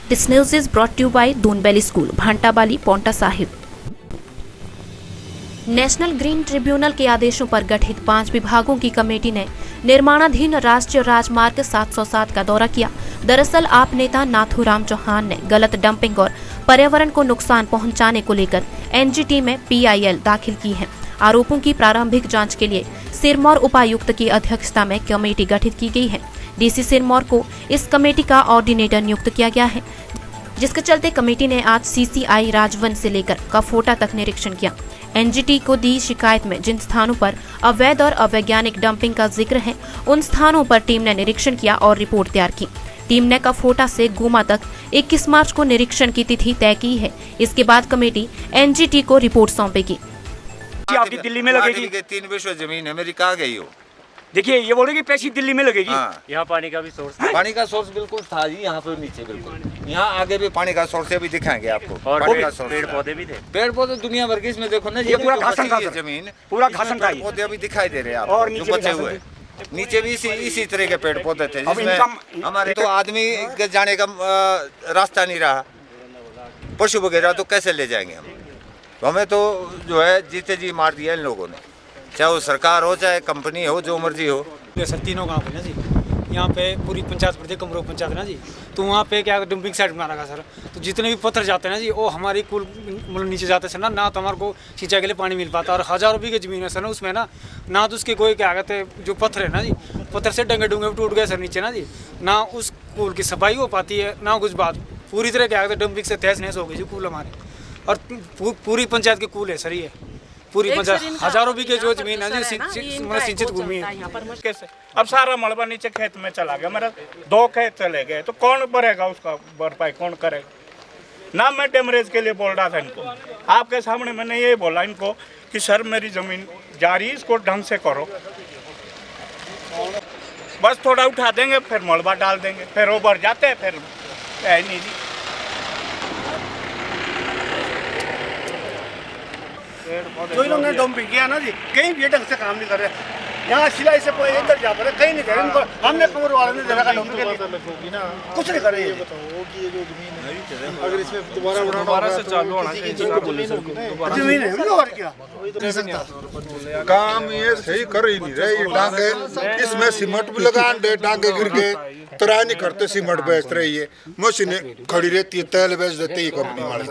This news is brought to you by Doonbelly School, Bhantabali, Paonta Sahib। National green tribunal के आदेशों पर गठित 5 विभागों की कमेटी ने निर्माणाधीन राष्ट्रीय राजमार्ग 707 का दौरा किया। दरअसल आप नेता नाथूराम चौहान ने गलत डंपिंग और पर्यावरण को नुकसान पहुंचाने को लेकर एनजीटी में पीआईएल दाखिल की है। आरोपों की प्रारंभिक जांच के लिए सिरमौर उपायुक्त की अध्यक्षता में कमेटी गठित की गई है। डीसी सिरमौर को इस कमेटी का ऑर्डिनेटर नियुक्त किया गया है, जिसके चलते कमेटी ने आज सीसीआई राजवन से लेकर कफोटा तक निरीक्षण किया। एनजीटी को दी शिकायत में जिन स्थानों पर अवैध और अवैज्ञानिक डंपिंग का जिक्र है, उन स्थानों पर टीम ने निरीक्षण किया और रिपोर्ट तैयार की। टीम ने कफोटा से गुमा तक 21 मार्च को निरीक्षण की तिथि तय की है। इसके बाद कमेटी एनजीटी को रिपोर्ट सौंपेगी। आपकी दिल्ली में लगेगी। 3 विश्व जमीन है मेरी, कहाँ गई हो? देखिए ये बोल रहे कि पैसे दिल्ली में लगेगी। यहाँ पानी का भी सोर्स, पानी का सोर्स बिल्कुल था जी, यहाँ पे नीचे बिल्कुल। यहाँ आगे भी पानी का सोर्स है, भी दिखाएंगे आपको। और पेड़ पौधे भी थे। पेड़ पौधे दुनिया भर के, इसमें देखो ना, ये पूरा घासन था जमीन, पूरा घासन था। पौधे अभी दिखाई दे रहे हैं और आपको, जो बचे हुए नीचे भी इसी तरह के पेड़ पौधे थे, जिसमें हमारे तो आदमी के जाने का रास्ता नहीं रहा। पशु वगैरह तो कैसे ले जाएंगे हम? तो हमें तो जो है जीते जी मार दिया इन लोगों ने, चाहे वो सरकार हो चाहे कंपनी हो, जो मर्जी हो। सर तीनों गाँव है ना जी, यहाँ पे पूरी पंचायत पड़ती है, कमरों पंचायत है ना जी। तो वहाँ पे क्या डंपिंग साइट बना रखा सर, तो जितने भी पत्थर जाते हैं ना जी, वो हमारी कुल मतलब नीचे जाते सर ना तो हमारे को सिंचाई के लिए पानी मिल पाता। और हज़ारों बीघे जमीन है सर ना, उसमें ना तो उसके कोई क्या कहते हैं, जो पत्थर है ना जी, पत्थर से डंगे डूंगे टूट गए सर नीचे ना जी, ना उस कुल की सफाई हो पाती है, ना कुछ बात। पूरी तरह क्या कहते हैं, डंपिंग से तहस नहस हो गई जी कुल हमारे, और पूरी पंचायत के कुल है सर ये, पूरी पंचायत हजारों बीघे जो जमीन है सिंचित भूमि है। कैसे अब सारा मलबा नीचे खेत में चला गया, मेरा 2 खेत चले गए, तो कौन भरेगा उसका भरपाई, कौन करेगा? ना मैं डेमरेज के लिए बोल रहा था इनको, आपके सामने मैंने ये बोला इनको कि सर मेरी जमीन जा रही है, इसको ढंग से करो। बस थोड़ा उठा देंगे, फिर मलबा डाल देंगे, फिर वो भर जाते हैं, फिर है नहीं जी। जो इन्होंने डंपिंग किया ना जी, कहीं भी ढंग से काम नहीं कर रहे। यहाँ सिलाई से इधर जा पड़े, कहीं नहीं करे इनको। हमने कमर वाले ने जगह कुछ नहीं करे। अगर इसमें दोबारा से चालू होना जमीन है और क्या काम ये सही कर ही नहीं रहे। ये टांगे इसमें सीमेंट भी लगा दे, टांगे गिर गए, तराई नहीं करते, सीमेंट बेच रही है, मशीनें खड़ी रहती है, तेल बेच देते ही कंपनी वाले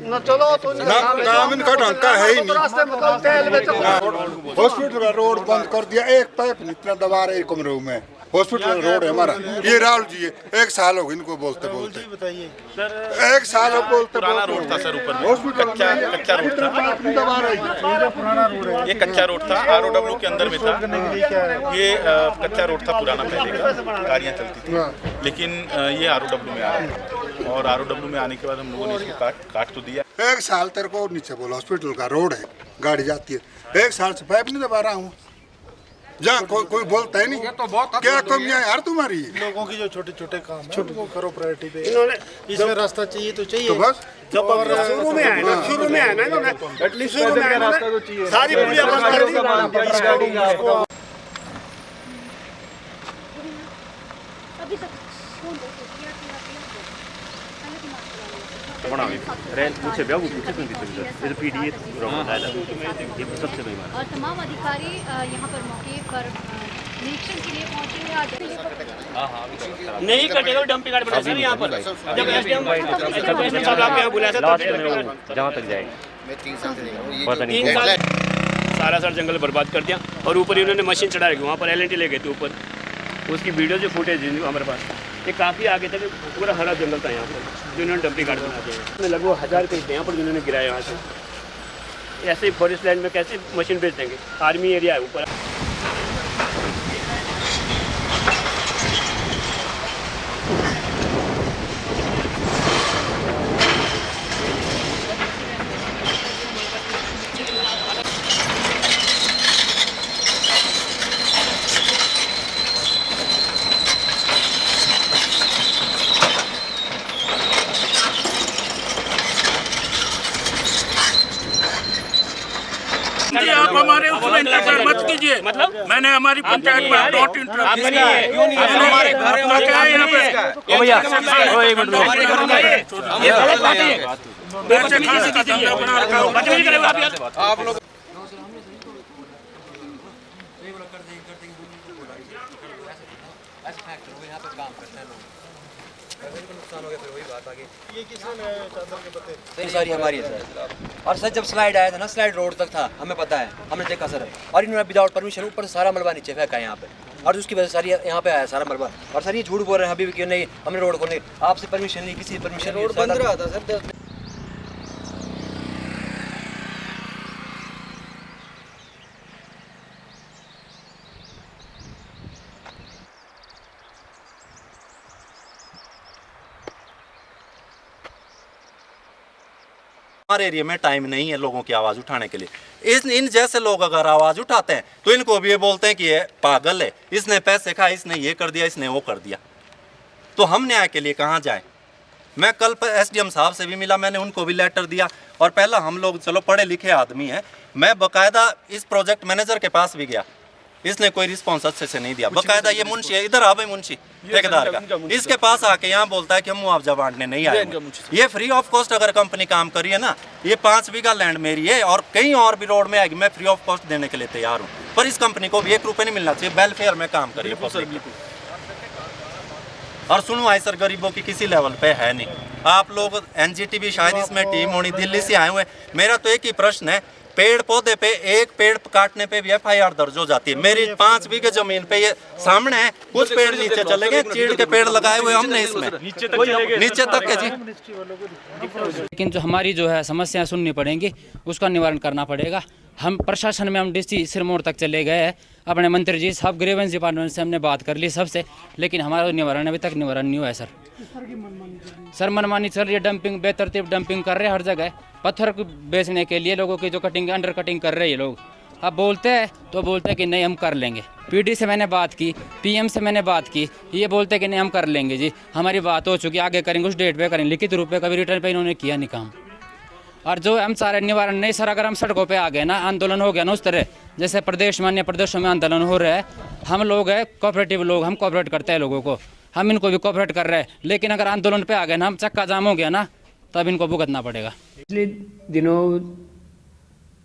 ना। चलो तो काम इनका ढंग का है ही नहीं। हॉस्पिटल रोड बंद कर दिया, एक पाइप इतना दबा रहे कमरों में। हॉस्पिटल रोड है हमारा, ये राहुल जी है, 1 साल हो गया इनको बोलते बोलते, 1 साल हो बोलते। पुराना रोड था सर, ऊपर कच्चा रोड था, ये कच्चा रोड था, आरओडब्ल्यू के अंदर में था ये, कच्चा रोड था पुराना, पहले का गाड़ियाँ चलती थी, लेकिन ये आरओडब्ल्यू में आया, और आरओडब्ल्यू में आने के बाद हम लोगों ने इसको काट तो दिया। 1 साल तेरे को नीचे बोला, हॉस्पिटल का रोड है, गाड़ी जाती है, 1 साल से पाइप नहीं दबा रहा हूँ, जहाँ कोई बोलता है नहीं। तो क्या कमियां यार तुम्हारी? लोगों की जो छोटे छोटे काम छोटे को करो प्रायोरिटी पे, इन्होंने इसमें रास्ता चाहिए तो चाहिए, तो बस जब शुरू में आए ना इन्होंने एटलीस्ट रास्ता तो चाहिए, सारी पुलिया बंद कर दी। और तमाम अधिकारी यहाँ पर मौके पर निरीक्षण के लिए पहुंचे हुए आज नहीं कटेगा डंपिंग यार्ड बना सर यहाँ पर। जब एसडीएम साहब आपके यहाँ बुलाया था तो जहाँ तक जाएगा मैं 3 साल से देखा हूँ, 3 साल सारा सर जंगल बर्बाद कर दिया, और ऊपर इन्होंने मशीन चढ़ा रखी, वहाँ पर एलएनटी ले गए थे ऊपर, उसकी वीडियो जो फुटेज हमारे पास, ये काफ़ी आगे तक पूरा हरा जंगल था यहाँ पर, जो इन्होंने डंपिंग यार्ड बना दिया। लगभग 1000 पेज थे यहाँ पर जिन्होंने गिराया यहाँ से। ऐसे ही फॉरेस्ट लैंड में कैसे मशीन भेज देंगे, आर्मी एरिया है ऊपर। आप हमारे उसमें इंटरफेयर मत कीजिए। मतलब मैंने हमारी पंचायत में डॉट इंटरफेयर हमारे घर में क्या है यहाँ पे? ओ भैया एक मिनट ये गलत बात है। बदतमीजी कर रहे हो आप लोग। सारी हमारी है सर। और सर जब स्लाइड आया था ना, स्लाइड रोड तक था, हमें पता है, हमने देखा सर। और इन्होंने विदाउट परमिशन ऊपर से सारा मलबा नीचे फेंका है यहाँ पे, और उसकी वजह से सारी यहाँ पे आया सारा मलबा। और सर ये झूठ बोल रहे हैं अभी भी कि नहीं हमने रोड खोलने, आपसे परमिशन नहीं, किसी परमिशन रोड बंद रहा था सर। हमारे एरिया में टाइम नहीं है लोगों की आवाज़ उठाने के लिए। इन जैसे लोग अगर आवाज़ उठाते हैं तो इनको भी ये बोलते हैं कि ये पागल है, इसने पैसे खाए, इसने ये कर दिया, इसने वो कर दिया। तो हम न्याय के लिए कहाँ जाएं? मैं कल एसडीएम साहब से भी मिला, मैंने उनको भी लेटर दिया। और पहला हम लोग चलो पढ़े लिखे आदमी हैं, मैं बाकायदा इस प्रोजेक्ट मैनेजर के पास भी गया, इसने कोई रिस्पॉन्स अच्छे से नहीं दिया। बाकायदा ये मुंशी है, इधर आ भाई मुंशी ठेकेदार का, इसके पास आके यहाँ बोलता है कि हम मुआवजा बांटने नहीं आए। ये फ्री ऑफ कॉस्ट अगर कंपनी काम करी है ना, ये 5 बीघा लैंड मेरी है और कहीं और भी रोड में आएगी, मैं फ्री ऑफ कॉस्ट देने के लिए तैयार हूँ। पर इस कंपनी को भी 1 रुपये नहीं मिलना चाहिए, वेलफेयर में काम करिए। और सुनवाई सर गरीबों की किसी लेवल पे है नहीं। आप लोग एनजीटी भी शायद इसमें टीम होनी, दिल्ली से आए हुए। मेरा तो एक ही प्रश्न है, पेड़ पौधे पे एक पेड़ काटने पे भी FIR दर्ज हो जाती है। मेरी 5 बीघे जमीन पे ये सामने है, कुछ पेड़ नीचे चले गए, चीड़ के पेड़ लगाए हुए हमने इसमें नीचे तक है जी। लेकिन जो हमारी जो है समस्याएं सुननी पड़ेंगी, उसका निवारण करना पड़ेगा। हम प्रशासन में हम DC सिरमौर तक चले गए हैं, अपने मंत्री जी सब ग्रीवेंस डिपार्टमेंट से हमने बात कर ली सबसे, लेकिन हमारा निवारण अभी तक निवारण नहीं हुआ है सर मनमानी चल रही है, डंपिंग बेतरतीब डंपिंग कर रहे हैं हर जगह, पत्थर बेचने के लिए लोगों की जो कटिंग अंडर कटिंग कर रहे हैं लोग। अब बोलते हैं तो बोलते हैं कि नहीं हम कर लेंगे। PD से मैंने बात की, PM से मैंने बात की, ये बोलते हैं कि नहीं हम कर लेंगे जी, हमारी बात हो चुकी, आगे करेंगे, उस डेट पे करेंगे। लिखित रूप में कभी रिटर्न पे इन्होंने किया नहीं काम। और जो हम सारे निवारण नहीं सर, अगर हम सड़कों पे आ गए ना, आंदोलन हो गया ना उस तरह जैसे प्रदेश में अन्य प्रदेशों में आंदोलन हो रहा है, हम लोग हैं कोऑपरेटिव लोग, हम कोऑपरेट करते हैं लोगों को, हम इनको भी कोऑपरेट कर रहे हैं। लेकिन अगर आंदोलन पे आ गए ना, हम चक्का जाम हो गया ना, तब इनको भुगतना पड़ेगा। पिछले दिनों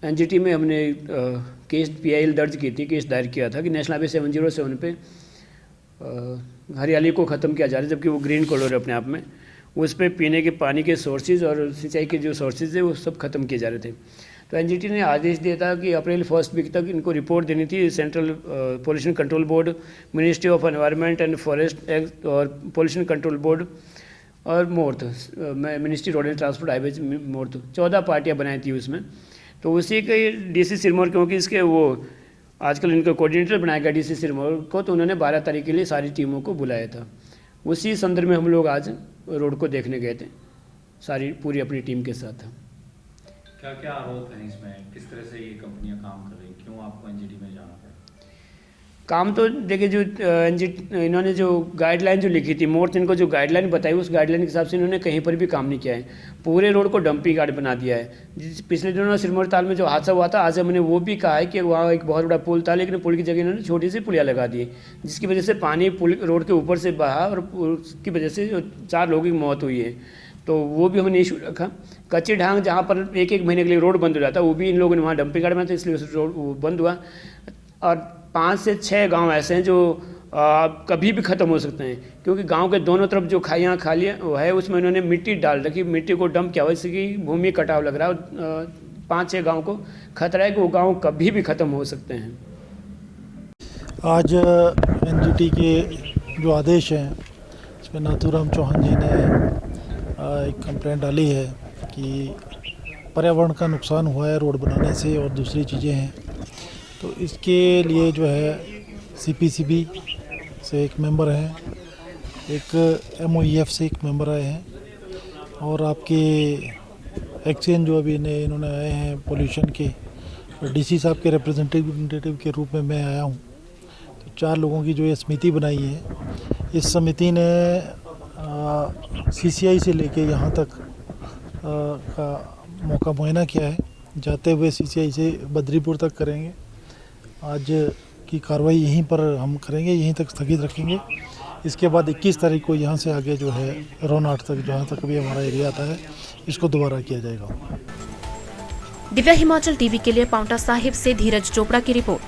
NGT में हमने केस PIL दर्ज की थी, केस दायर किया था कि नेशनल हाईवे 707 पे हरियाली को ख़त्म किया जा रहा है, जबकि वो ग्रीन कॉरिडोर है अपने आप में, उस पर पीने के पानी के सोर्सेज और सिंचाई के जो सोर्सेज है वो सब खत्म किए जा रहे थे। तो NGT ने आदेश दिया था कि अप्रैल 1 वीक तक इनको रिपोर्ट देनी थी central pollution control board, ministry of environment and forest act और पोल्यूशन कंट्रोल बोर्ड और मोर्थ ministry road and transport highways मोर्थ 14 पार्टियाँ बनाई थी उसमें। तो उसी के DC सिरमौर, क्योंकि इसके वो आजकल इनका कोऑर्डिनेटर बनाया गया DC सिरमौर को, तो उन्होंने 12 तारीख के लिए सारी टीमों को बुलाया था। उसी संदर्भ में हम लोग आज रोड को देखने गए थे सारी पूरी अपनी टीम के साथ। क्या क्या आरोप है इसमें, किस तरह से ये कंपनियां काम कर रही, क्यों आपको NGT में जाना पड़ा? काम तो देखिए, जो इन्होंने जो गाइडलाइन जो लिखी थी, मोर्थ इनको जो गाइडलाइन बताई, उस गाइडलाइन के हिसाब से इन्होंने कहीं पर भी काम नहीं किया है, पूरे रोड को डंपिंग यार्ड बना दिया है। पिछले दिनों सिरमौर ताल में जो हादसा हुआ था, आज हमने वो भी कहा है कि वहाँ एक बहुत बड़ा पुल था, लेकिन पुल की जगह इन्होंने छोटी सी पुलिया लगा दी, जिसकी वजह से पानी पुल रोड के ऊपर से बहा और उसकी वजह से 4 लोगों की मौत हुई है। तो वो भी हमने इशू रखा। कच्ची ढांग जहाँ पर 1-1 महीने के लिए रोड बंद हो जाता, वो भी इन लोगों ने वहाँ डंपिंग यार्ड बनाया था, इसलिए उस रोड बंद हुआ। और 5 से 6 गांव ऐसे हैं जो कभी भी ख़त्म हो सकते हैं, क्योंकि गांव के दोनों तरफ जो खालियाँ है उसमें इन्होंने मिट्टी डाल रखी, मिट्टी को डंप किया, वैसे कि भूमि कटाव लग रहा है। 5-6 गांव को खतरा है कि वो गांव कभी भी ख़त्म हो सकते हैं। आज NGT के जो आदेश हैं, इसमें नाथूराम चौहान जी ने एक कंप्लेंट डाली है कि पर्यावरण का नुकसान हुआ है रोड बनाने से और दूसरी चीज़ें हैं। तो इसके लिए जो है CPCB से एक मेंबर हैं, एक MOEF से एक मेंबर आए हैं, और आपके एक्सचेंज जो अभी इन्होंने आए हैं पोल्यूशन के DC साहब के रिप्रेजेंटेटिव के रूप में मैं आया हूँ। तो 4 लोगों की जो ये समिति बनाई है, इस समिति ने CCI से लेके यहाँ तक का मौका मुआयना किया है। जाते हुए CCI से बद्रीपुर तक करेंगे, आज की कार्रवाई यहीं पर हम करेंगे, यहीं तक स्थगित रखेंगे। इसके बाद 21 तारीख को यहाँ से आगे जो है रोनाट तक, जहाँ तक भी हमारा एरिया आता है, इसको दोबारा किया जाएगा। दिव्य हिमाचल टीवी के लिए पांवटा साहिब से धीरज चोपड़ा की रिपोर्ट।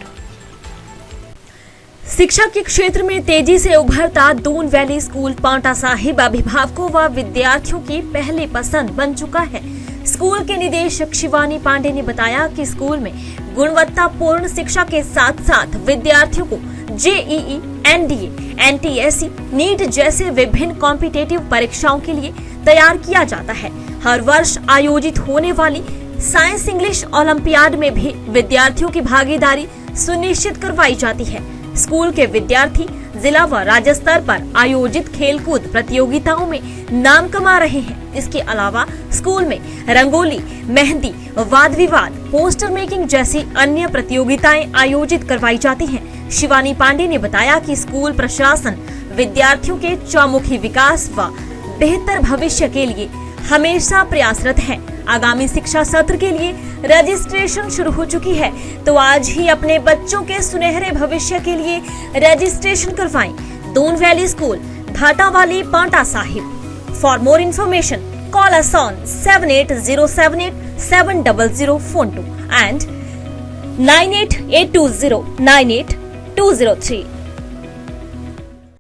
शिक्षा के क्षेत्र में तेजी से उभरता दून वैली स्कूल पांवटा साहिब अभिभावकों व विद्यार्थियों की पहली पसंद बन चुका है। स्कूल के निदेशक शिवानी पांडे ने बताया कि स्कूल में गुणवत्तापूर्ण शिक्षा के साथ साथ विद्यार्थियों को जेईई, एनडीए, एनटीएससी, नीट जैसे विभिन्न कॉम्पिटिटिव परीक्षाओं के लिए तैयार किया जाता है। हर वर्ष आयोजित होने वाली साइंस इंग्लिश ओलंपियाड में भी विद्यार्थियों की भागीदारी सुनिश्चित करवाई जाती है। स्कूल के विद्यार्थी जिला व राज्य स्तर पर आयोजित खेलकूद प्रतियोगिताओं में नाम कमा रहे हैं। इसके अलावा स्कूल में रंगोली, मेहंदी, वाद विवाद, पोस्टर मेकिंग जैसी अन्य प्रतियोगिताएं आयोजित करवाई जाती हैं। शिवानी पांडे ने बताया कि स्कूल प्रशासन विद्यार्थियों के चौमुखी विकास व बेहतर भविष्य के लिए हमेशा प्रयासरत है। आगामी शिक्षा सत्र के लिए रजिस्ट्रेशन शुरू हो चुकी है, तो आज ही अपने बच्चों के सुनहरे भविष्य के लिए रजिस्ट्रेशन करवाएं। Doon Valley School, Bhatawali, Paonta Sahib. For more information call us on 7807870042 and 9882098203।